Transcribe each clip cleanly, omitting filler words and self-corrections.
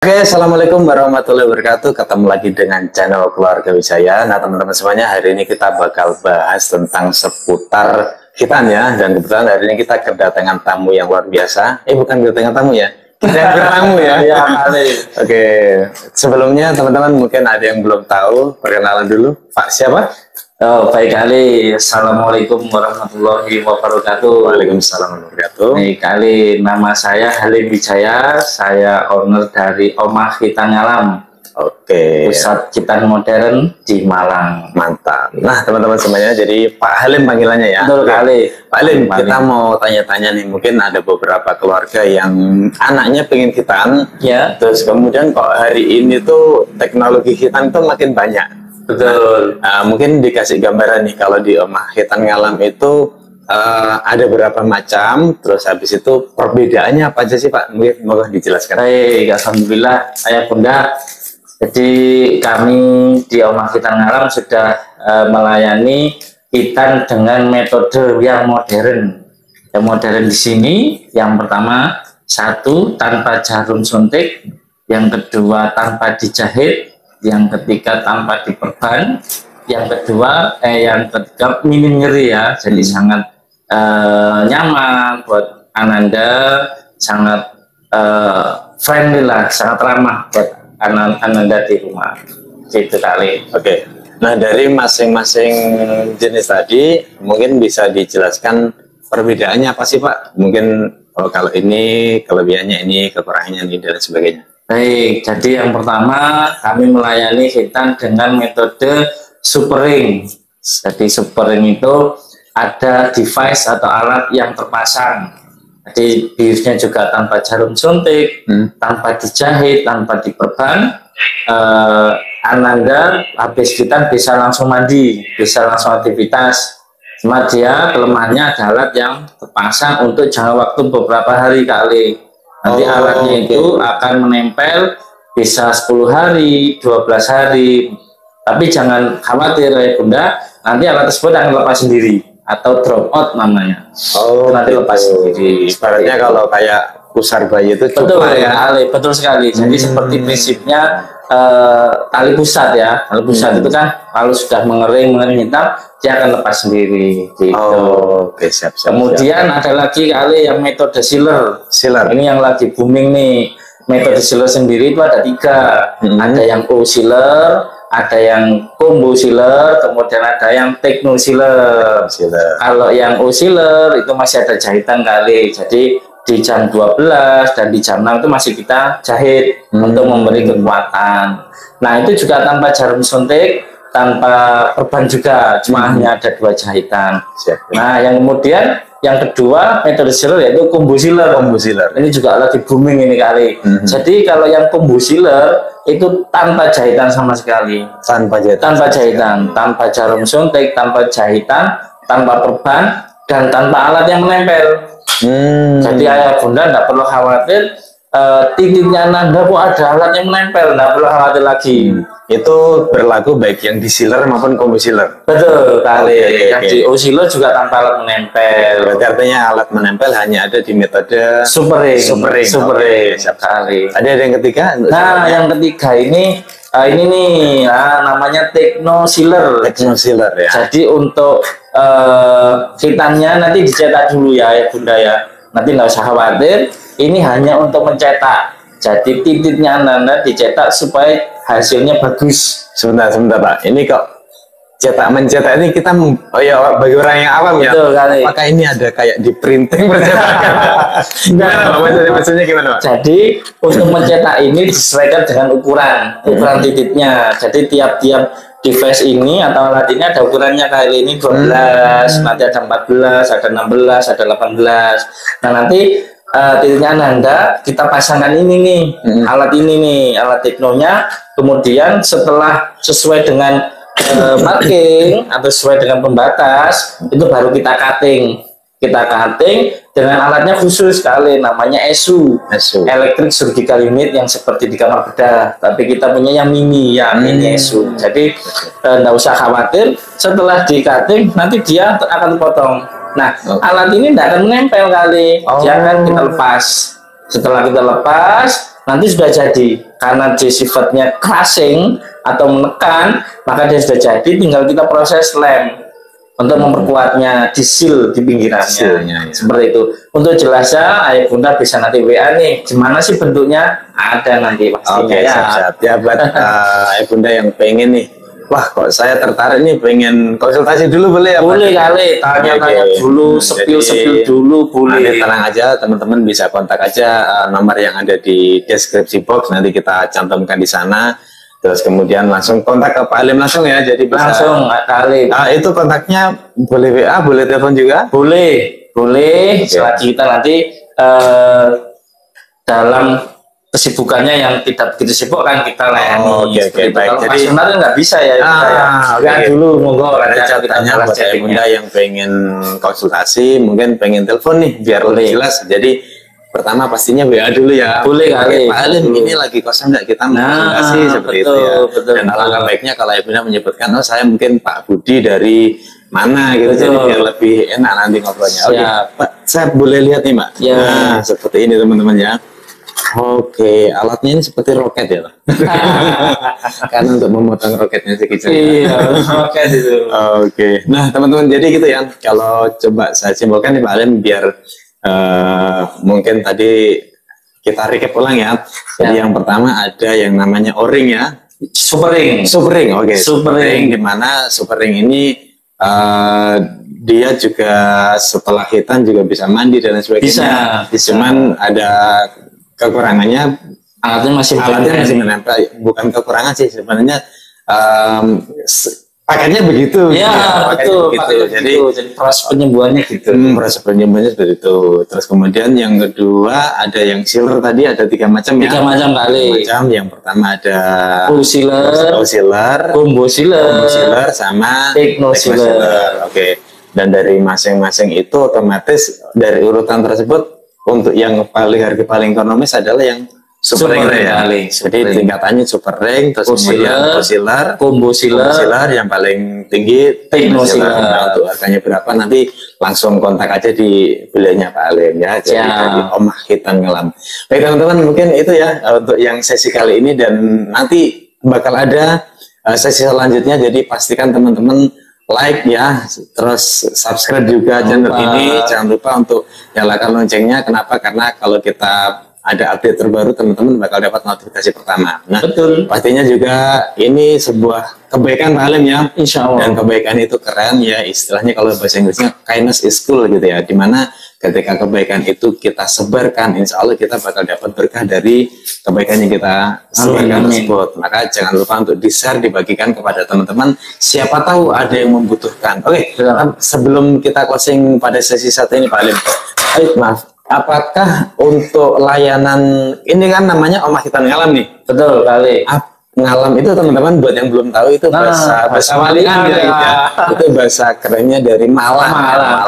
Oke, assalamualaikum warahmatullahi wabarakatuh. Ketemu lagi dengan channel Keluarga Wijaya. Nah, teman-teman semuanya, hari ini kita bakal bahas tentang seputar hitan ya. Dan kebetulan hari ini kita kedatangan tamu yang luar biasa. Bukan kedatangan tamu ya, kita yang tamu ya. Iya, Oke, sebelumnya teman-teman mungkin ada yang belum tahu, perkenalan dulu. Pak siapa? Oh, baik kali. Assalamualaikum warahmatullahi wabarakatuh. Waalaikumsalam warahmatullahi wabarakatuh. Baik kali, nama saya Halim Wijaya. Saya owner dari Omah Hitan Ngalam, Oke, pusat hitan modern di Malang. mantap. Nah, teman-teman semuanya, jadi Pak Halim panggilannya ya. Betul kali. Pak Halim, kita mau tanya-tanya nih, mungkin ada beberapa keluarga yang anaknya pengen hitan, Ya, terus kemudian kok hari ini tuh teknologi hitan tuh makin banyak. betul. Nah, mungkin dikasih gambaran nih, kalau di Omah Hitan Ngalam itu ada berapa macam, terus habis itu perbedaannya apa aja sih Pak? Mungkin mau dijelaskan. Baik, alhamdulillah, ayah bunda. Jadi kami di Omah Hitan Ngalam sudah melayani hitan dengan metode yang modern. Yang modern di sini, yang pertama, satu tanpa jarum suntik, yang kedua tanpa dijahit, yang ketiga tanpa diperban, yang ketiga minim nyeri ya, jadi sangat nyaman buat Ananda, sangat friendly lah, sangat ramah buat Ananda di rumah. Gitu kali. Oke. Nah, dari masing-masing jenis tadi mungkin bisa dijelaskan perbedaannya apa sih Pak? Mungkin kalau ini kelebihannya ini, kekurangannya ini, dan sebagainya. Baik, jadi yang pertama kami melayani hitan dengan metode supering. Jadi supering itu ada device atau alat yang terpasang. Jadi biusnya juga tanpa jarum suntik, tanpa dijahit, tanpa diperban. Ananda habis hitan bisa langsung mandi, bisa langsung aktivitas. Cuma dia kelemahannya ada alat yang terpasang untuk jangka waktu beberapa hari kali. Nanti alatnya itu akan menempel bisa 10 hari, 12 hari. Tapi jangan khawatir ya bunda, nanti alat tersebut akan lepas sendiri atau drop out namanya. Nanti lepas sendiri. Ibaratnya kalau kayak pusar bayi itu Betul ya. betul sekali. Jadi seperti prinsipnya tali pusat ya. Tali pusat itu kan kalau sudah mengering hitam, dia akan lepas sendiri gitu. Oke, siap. Kemudian ada lagi kali yang metode sealer. Ini yang lagi booming nih. Metode sealer sendiri itu ada 3. Ada yang O sealer, ada yang combo sealer, kemudian ada yang techno sealer. Kalau yang O sealer itu masih ada jahitan kali. Jadi di jam 12 dan di jam 6 itu masih kita jahit untuk memberi kekuatan. Nah, itu juga tanpa jarum suntik, tanpa perban juga, cuma hanya ada 2 jahitan. Nah, yang kemudian yang kedua metode sealer yaitu combo sealer. Ini juga lagi booming ini kali. Jadi kalau yang combo sealer itu tanpa jahitan sama sekali. Tanpa jahitan, tanpa jarum suntik, tanpa jahitan, tanpa perban, dan tanpa alat yang menempel. Jadi ayah bunda tidak perlu khawatir titiknya Nanda kok ada alat yang menempel, tidak perlu khawatir lagi. Itu berlaku baik yang di sealer maupun combo sealer. Betul kali. Yang di O sealer juga tanpa alat menempel. Berarti artinya alat menempel hanya ada di metode supering. Siap kali. Ada yang ketiga? Nah, yang ketiga ini nih, namanya techno sealer. Ya. Jadi untuk hitannya nanti dicetak dulu ya bunda ya. Nanti nggak usah khawatir. Ini hanya untuk mencetak. Jadi titiknya Anda dicetak supaya hasilnya bagus. Sebentar Pak. Ini kok mencetak ini kita bagi orang yang awam ya. Betul kali. Apakah ini ada kayak di printing percetakan? Maksudnya gimana Pak? Jadi untuk mencetak ini disesuaikan dengan ukuran titiknya. Jadi tiap-tiap device ini atau alat ini ada ukurannya, kali ini 12, nanti ada 14, ada 16, ada 18. Nah, nanti titiknya Anda kita pasangkan ini nih, alat ini nih, alat teknonya. Kemudian setelah sesuai dengan marking atau sesuai dengan pembatas, itu baru kita cutting. Dengan alatnya khusus sekali, namanya ESU. Electric Surgical Unit, yang seperti di kamar bedah, tapi kita punya yang mini ESU. Jadi tidak usah khawatir, setelah di cutting nanti dia akan potong. Nah, alat ini tidak akan menempel kali, dia akan kita lepas. Setelah kita lepas, nanti sudah jadi. Karena dia sifatnya crushing atau menekan, maka dia sudah jadi, tinggal kita proses lem untuk memperkuatnya, di seal di pinggirannya. Seperti itu. Untuk jelasnya ayah bunda bisa nanti WA nih, gimana sih bentuknya, ada nanti pastinya. Siap-siap ya buat ayah bunda yang pengen nih, wah kok saya tertarik nih pengen konsultasi dulu, boleh ya? Boleh kali, tanya-tanya dulu, sepil-sepil dulu, boleh. Nanti tenang aja teman-teman, bisa kontak aja nomor yang ada di deskripsi box, nanti kita cantumkan di sana. Terus kemudian langsung kontak ke Pak Alim langsung ya, jadi bisa langsung kali. Itu kontaknya boleh WA, boleh telepon juga? Boleh. Selagi kita nanti dalam kesibukannya yang tidak begitu sibuk kan kita layani. Oke, baik. Jadi sebenarnya nggak bisa ya. Dulu monggo. Ada catatannya buat ayah bunda yang pengen konsultasi, mungkin pengen telepon nih biar lebih jelas. Jadi pertama pastinya WA dulu ya. Boleh kali. Pak Alim ini lagi kosong nggak, kita mau konsultasi seperti itu ya. Dan alangkah baiknya kalau ayah bunda menyebutkan, oh saya mungkin Pak Budi dari mana gitu, jadi biar lebih enak nanti ngobrolnya. Oke, Pak, saya boleh lihat nih Mbak. Ya. Nah, seperti ini teman-teman ya. Oke, alatnya ini seperti roket ya, karena untuk memotong roketnya sekecil. Iya, roket itu. Oke, nah teman-teman, jadi gitu ya. Kalau coba saya simpulkan nih Pak Alim, biar mungkin tadi kita recap ulang ya. Jadi yang pertama ada yang namanya O-ring ya. Super ring. Oke. Super ring, di mana super ring ini dia juga setelah hitan juga bisa mandi dan sebagainya. Bisa. Cuman ada kekurangannya, alatnya masih menempel. Bukan kekurangan sih sebenarnya, paketnya begitu. Ya, betul. Jadi proses penyembuhannya gitu. Proses penyembuhannya seperti itu. Terus kemudian yang kedua ada yang sealer tadi, ada 3 macam ya. 3 macam kali. Yang pertama ada O-sealer, combo sealer, sama techno sealer. Oke. Dan dari masing-masing itu otomatis dari urutan tersebut, untuk yang harga paling ekonomis adalah yang super ring ya. Jadi tingkatannya super ring, terus kemudian sealer, combo sealer, yang paling tinggi techno sealer. Nah, untuk harganya berapa nanti langsung kontak aja di beliaunya Pak Alim ya. Jadi dari Omah Hitan Ngelam. Baik teman-teman, mungkin itu ya untuk yang sesi kali ini, dan nanti bakal ada sesi selanjutnya. Jadi pastikan teman-teman like ya, terus subscribe juga channel ini. Jangan lupa untuk nyalakan loncengnya. Kenapa? Karena kalau kita ada update terbaru, teman-teman bakal dapat notifikasi pertama. Nah, betul. Pastinya juga ini sebuah kebaikan Pak Alim ya. Insya Allah. Dan kebaikan itu keren ya, istilahnya kalau bahasa Inggrisnya kindness is cool gitu ya. Dimana ketika kebaikan itu kita sebarkan, insya Allah kita bakal dapat berkah dari kebaikan yang kita sebarkan tersebut. Maka jangan lupa untuk di-share, dibagikan kepada teman-teman. Siapa tahu ada yang membutuhkan. Oke, sebelum kita closing pada sesi satu ini Pak Alim, maaf, apakah untuk layanan ini kan namanya Omah Hitan Ngelam nih? Betul kali. Ngalam itu teman-teman, buat yang belum tahu itu bahasa Walian ya. Itu bahasa kerennya dari Malang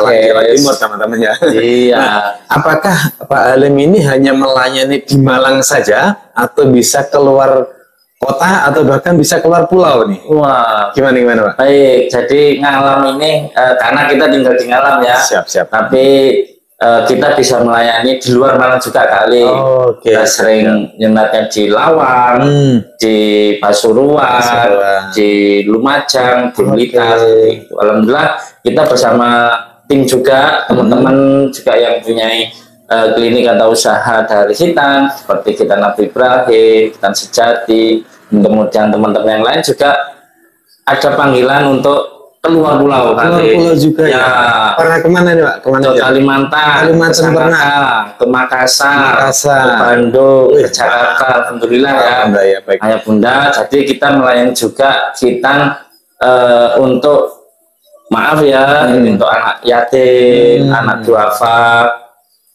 Jawa Timur teman-teman ya. Iya. Nah, apakah Pak Alim ini hanya melayani di Malang saja, atau bisa keluar kota, atau bahkan bisa keluar pulau nih? Wah, gimana Pak? Baik, jadi Ngalam ini karena kita tinggal di Ngalam ya. Siap. Tapi kita bisa melayani di luar Malang juga kali. Kita sering nyematnya di Lawang, di Pasuruan, di Lumajang, di Blitar. Alhamdulillah kita bersama tim juga, teman-teman juga yang punya klinik atau usaha dari hitan, seperti kita Nabi Ibrahim, Hitan Sejati, kemudian teman-teman yang lain juga ada panggilan untuk keluar pulau juga ya. Pernah kemana nih Pak? Ke Kalimantan pernah, ke Makassar, ke Bandung, ke Jakarta. Alhamdulillah ya. Ayah bunda. Jadi kita melayani juga hitan untuk maaf ya, untuk anak yatim, anak duafa,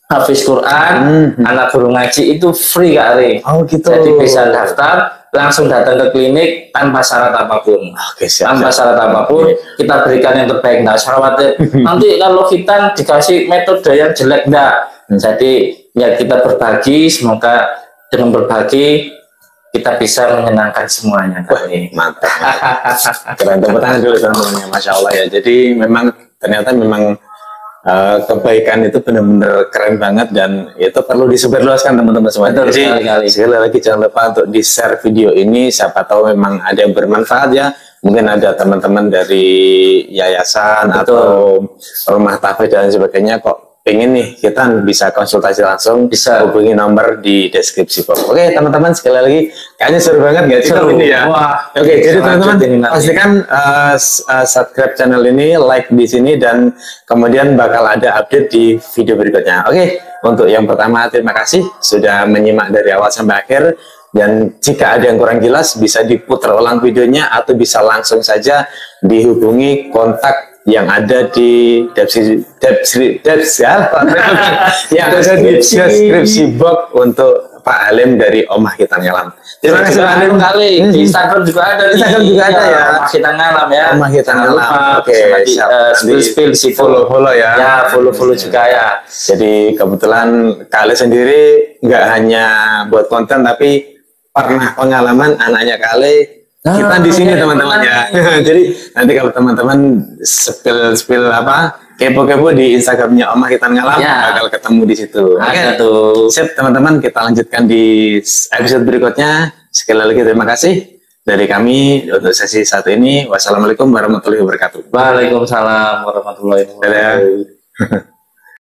hafiz Quran, anak guru ngaji itu free kali. Gitu. Jadi bisa daftar, langsung datang ke klinik tanpa syarat apapun. Tanpa syarat apapun, kita berikan yang terbaik. Nggak usah khawatir. Nanti kalau kita dikasih metode yang jelek, enggak. Jadi ya kita berbagi, semoga dengan berbagi kita bisa menyenangkan semuanya. Mantap. Keren, tepuk tangan dulu teman-teman. Masya Allah ya. Jadi memang ternyata memang kebaikan itu benar-benar keren banget dan itu perlu disebarluaskan teman-teman semua. Jadi sekali lagi jangan lupa untuk di share video ini, siapa tahu memang ada yang bermanfaat ya. Mungkin ada teman-teman dari yayasan atau rumah tafid dan sebagainya kok pengen nih kita bisa konsultasi langsung, bisa hubungi nomor di deskripsi box. Oke teman-teman, sekali lagi kayaknya seru banget gak sih ini ya. Oke, jadi teman-teman pastikan subscribe channel ini, like di sini, dan kemudian bakal ada update di video berikutnya. Oke, untuk yang pertama terima kasih sudah menyimak dari awal sampai akhir, dan jika ada yang kurang jelas bisa diputar ulang videonya atau bisa langsung saja dihubungi kontak yang ada di deskripsi box untuk Pak Halim dari Omah Hitam Ngalam. Terima kasih Pak Halim kali. Di Instagram juga ada. Instagram juga ada ya. Omah Hitam Ngalam ya. Omah Hitam Ngalam. Oke. Spill follow ya. Ya follow juga ya. Jadi kebetulan Kale sendiri nggak hanya buat konten tapi pernah pengalaman anaknya Kale. Kita di sini teman-teman ya. Jadi nanti kalau teman-teman spill apa kepo-kepo di Instagramnya Omah Hitam Ngalam bakal ketemu di situ. Oke tuh. Sip teman-teman, kita lanjutkan di episode berikutnya. Sekali lagi terima kasih dari kami untuk sesi satu ini. Wassalamualaikum warahmatullahi wabarakatuh. Waalaikumsalam warahmatullahi wabarakatuh.